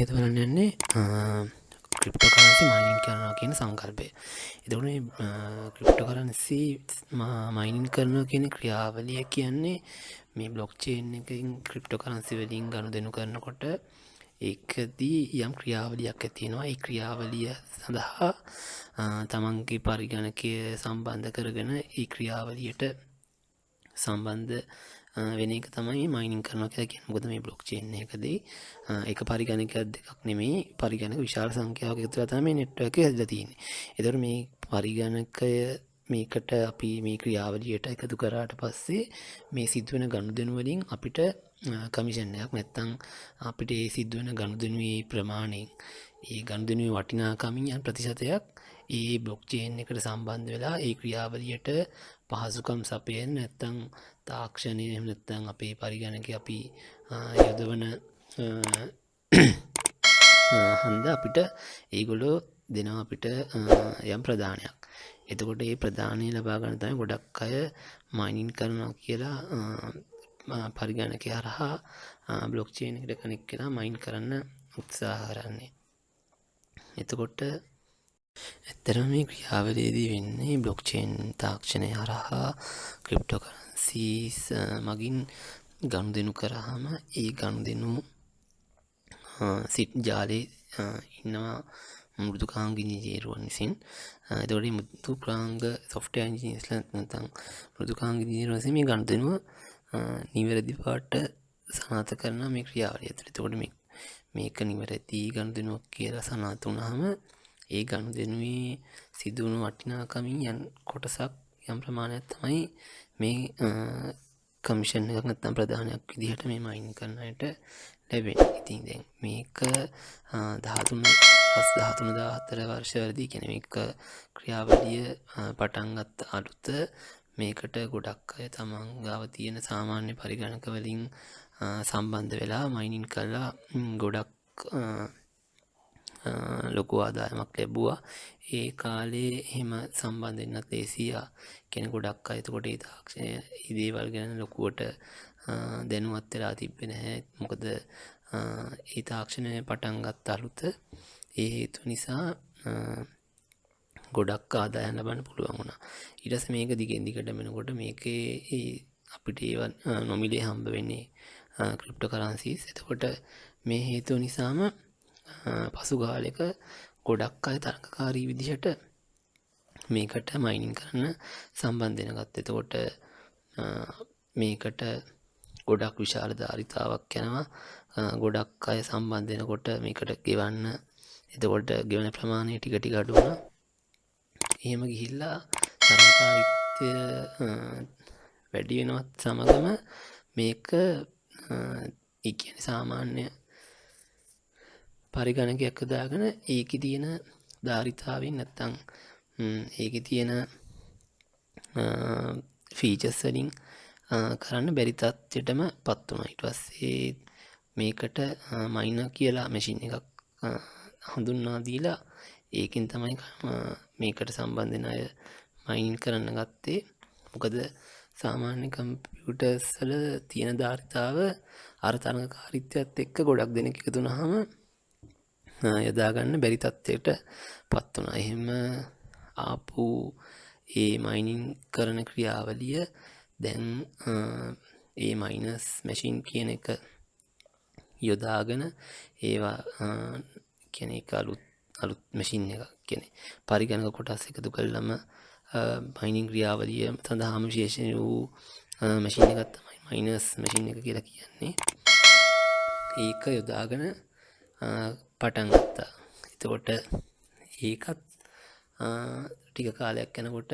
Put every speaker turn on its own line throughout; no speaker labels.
අපි අද බලන්න යන්නේ ක්‍රිප්ටෝකරන්සි මයිනින් කරනවා කියන සංකල්පය. එතකොට මේ ක්‍රිප්ටෝකරන්සි මයිනින් කරනවා කියන ක්‍රියාවලිය කියන්නේ මේ බ්ලොක්චේන් එකකින් ක්‍රිප්ටෝකරන්සි වලින් ගනුදෙනු කරනකොට ඒකදී යම් ක්‍රියාවලියක් ඇති වෙනවා. ඒ ක්‍රියාවලිය සඳහා තමන්ගේ පරිගණකය සම්බන්ධ කරගෙන ඒ ක්‍රියාවලියට සම්බන්ධ වෙන එක තමයි මයිනින් කරනවා කියලා කියන්නේ. මොකද මේ බ්ලොක්චේන් එකදී එක පරිගණකයක් දෙකක් නෙමෙයි පරිගණක විශාල සංඛ්‍යාවක් එකතු වෙලා තමයි මේ නෙට්වර්ක් එක හැදලා තියෙන්නේ. ඒතකොට මේ පරිගණකය මේකට අපි මේ ක්‍රියාවලියට එකතු කරාට පස්සේ මේ සිදුවෙන ගනුදෙනු වලින් අපිට කමිෂන් එකක් නැත්තම් අපිට ඒ සිදුවෙන ගනුදෙනුවේ ප්‍රමාණයෙන් ඒ ගනුදෙනුවේ වටිනාකමින් යන ප්‍රතිශතයක් ඒ බ්ලොක්චේන් එකට සම්බන්ධ වෙලා ඒ ක්‍රියාවලියට පහසුකම් සපයන නැත්තම් තාක්ෂණය එහෙම නැත්තම් අපේ පරිගණකේ අපි යොදවන හන්ද අපිට ඒගොල්ලෝ දෙනවා අපිට යම් ප්‍රදානයක්. එතකොට මේ ප්‍රදානය ලබා ගන්න තමයි ගොඩක් අය මයිනින් කරනවා කියලා පරිගණකය හරහා බ්ලොක්චේන් එකට කනෙක්ට් කරලා මයින් කරන්න උත්සාහ කරන්නේ. එතකොට ඇත්තටම මේ ක්‍රියාවලියේදී වෙන්නේ බ්ලොක්චේන් තාක්ෂණය හරහා ක්‍රිප්ටෝකරන්සිස් මගින් ගනුදෙනු කරාම ඒ ගනුදෙනු සිත් ජාලේ ඉන්නවා මෘදුකාංග ඉංජිනේරුවන් විසින්. එතකොට මේ මෘදුකාංග සොෆ්ට්වෙයාර් ඉංජිනේර්ස්ලා නැත්නම් මෘදුකාංග ඉංජිනේරුවන් විසින් මේ ගනුදෙනුව නිවැරදි පාට සනාථ කරන මේ ක්‍රියාවලිය. එතකොට මේක නිවැරදි ගනුදෙනුවක් කියලා සනාථ වුණාම ඒ ගනුදෙනුවේ සිදුවුණු වටිනාකමින් යම් කොටසක් යම් ප්‍රමාණයක් තමයි මේ කමිෂන් එකක් නැත්නම් ප්‍රදානයක් විදිහට මේ මයින් කරන අයට ලැබෙන්නේ. ඉතින් දැන් මේක 13 වර්ෂවලදී කියන්නේ මේක ක්‍රියාවලිය පටන් ගත්ත අලුත මේකට ගොඩක් අය තමන් ගාව තියෙන සාමාන්‍ය පරිගණක වලින් සම්බන්ධ වෙලා මයිනින් කරලා ගොඩක් ලොකු ආදායමක් ලැබුවා. ඒ කාලේ එහෙම සම්බන්ධ වෙන්නත් ලේසියා කියන්නේ ගොඩක් අය එතකොට ඒ තාක්ෂණය ඒ දේවල් ගැන ලොකුවට දැනුවත් වෙලා තිබ්බේ නැහැ. මොකද ඒ තාක්ෂණය පටන් ගත්ත අලුත ඒ හේතු නිසා ගොඩක් ආදායම් ලබන්න පුළුවන් වුණා. ඊට පස්සේ මේක දිගින් දිගට වෙනකොට මේකේ අපිට ඒව නොමිලේ හම්බ වෙන්නේ ක්‍රිප්ටෝකරන්සිස්. එතකොට මේ හේතුව නිසාම පසු කාලෙක ගොඩක් අය තරඟකාරී විදිහට මේකට මයිනින් කරන්න සම්බන්ධ වෙනගත්තා. එතකොට මේකට ගොඩක් විශාල ධාරිතාවක් යනවා. ගොඩක් අය සම්බන්ධ වෙනකොට මේකට ගෙවන්න එතකොට ගෙවන ප්‍රමාණය ටික ටික අඩු වුණා. එහෙම ගිහිල්ලා තරඟකාරීත්වය වැඩි වෙනවත් සමගම මේක ඒ කියන්නේ සාමාන්‍ය පරිගණකයක් හදාගෙන ඒකේ තියෙන ධාරිතාවෙන් නැත්තම් ඒකේ තියෙන ෆීචර්ස් වලින් කරන්න බැරි තත්ත්වයටම පත් වුණා. ඊට පස්සේ මේකට මයිනර් කියලා මැෂින් එකක් හඳුන්වා දීලා ඒකෙන් තමයි මේකට සම්බන්ධ වෙන අය මයින් කරන්න ගත්තේ. මොකද සාමාන්‍ය කම්පියුටර්ස් වල තියෙන ධාරිතාව අර තරඟකාරීත්වයත් එක්ක ගොඩක් දෙනෙක් එකතු වුණාම යොදා ගන්න බැරි තත්ත්වයකට පත් වුණා. එහෙම ආපු ඒ මයිනින් කරන ක්‍රියාවලිය දැන් ඒ මයිනස් මැෂින් කියන එක යොදාගෙන ඒවා කියන්නේ ඒක අලුත් මැෂින් එකක් කියන්නේ පරිගණක කොටස් එකතු කළාම මයිනින් ක්‍රියාවලිය සඳහාම විශේෂ වූ මැෂින් එකක් තමයි මයිනස් මැෂින් එක කියලා කියන්නේ. ඒක යොදාගෙන පටන් ගත්තා. එතකොට ඒකත් ටික කාලයක් යනකොට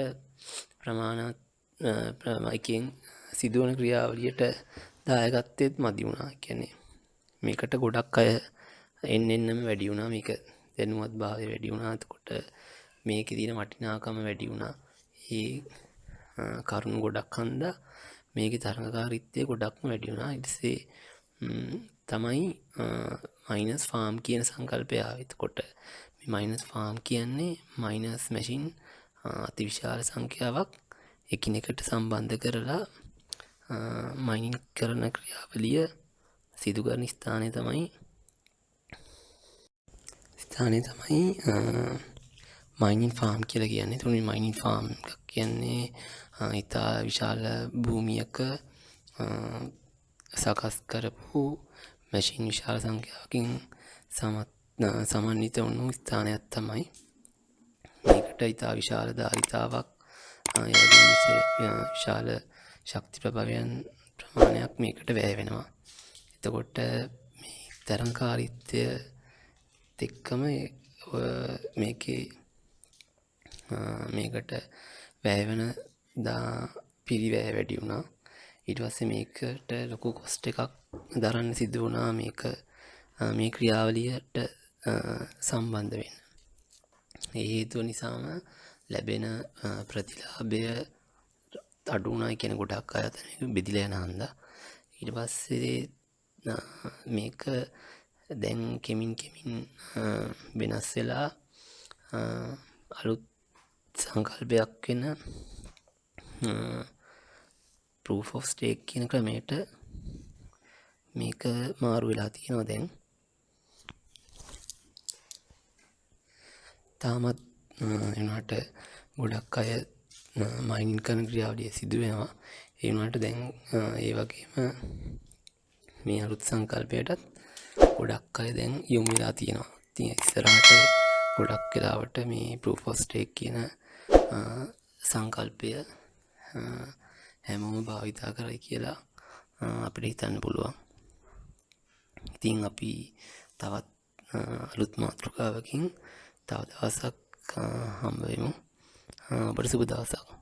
ප්‍රමාණිකයෙන් සිදුවන ක්‍රියාවලියට දායකත්වයේත් මදි වුණා. කියන්නේ මේකට ගොඩක් අය එන්නෙන්නම වැඩි වුණා. මේක දැනුවත් භාවය වැඩි වුණා. එතකොට මේකේ තියෙන වටිනාකම වැඩි වුණා. ඒ කරුණු ගොඩක් හන්දා මේකේ තරඟකාරීත්වය ගොඩක්ම වැඩි වුණා. ඊට පස්සේ තමයි මයිනස් ෆාම් කියන සංකල්පය ආවේ. එතකොට මේ මයිනස් ෆාම් කියන්නේ මයිනස් මැෂින් අතිවිශාල සංඛ්‍යාවක් එකිනෙකට සම්බන්ධ කරලා මයිනින් කරන ක්‍රියාවලිය සිදු කරන ස්ථානය තමයි ස්ථානය තමයි මයිනින් ෆාම් කියලා කියන්නේ. තුනි මයිනින් ෆාම් එකක් කියන්නේ ඉතා විශාල භූමියක සකස් කරපු මැෂින් විශාල සංඛ්‍යාවකින් සමන්විත වුණු ස්ථානයක් තමයි. මේකට ඉතා විශාල ධාරිතාවක් විශාල ශක්ති ප්‍රභවයන් ප්‍රමාණයක් මේකට වැය වෙනවා. එතකොට මේ තරංකාරීත්වය එක්කම මේකේ මේකට වැය වෙන පිරිවැය වැඩි වුණා. ඊට පස්සේ මේකට ලොකු කොස්ට් එකක් දරන්න සිදු වුණා මේ ක්‍රියාවලියට සම්බන්ධ වෙන්න. ඒ හේතුව නිසාම ලැබෙන ප්‍රතිලාභය අඩු වුණා කියන ගොඩක් අය අතර බෙදිලා යන හන්දා. ඊට පස්සේ මේක දැන් කෙමින් වෙනස් වෙලා අලුත් සංකල්පයක් වෙන proof of stake කියන ක්‍රමයට මේක මාරු වෙලා තියෙනවා දැන්. තාමත් එනවාට ගොඩක් අය මයිනින් කරන ක්‍රියාවලිය සිදු වෙනවා. ඒ වුණාට දැන් ඒ වගේම මේ අලුත් සංකල්පයටත් ගොඩක් අය දැන් යොමු වෙලා තියෙනවා. ඉතින් ඉස්සරහට ගොඩක් වෙලාවට මේ proof of stake කියන සංකල්පය හැමෝම භාවිතා කරයි කියලා අපිට හිතන්න පුළුවන්. ඉතින් අපි තවත් අලුත් මාතෘකාවකින් තව දවසක් හම්බ වෙමු. ඔබට සුබ දවසක්.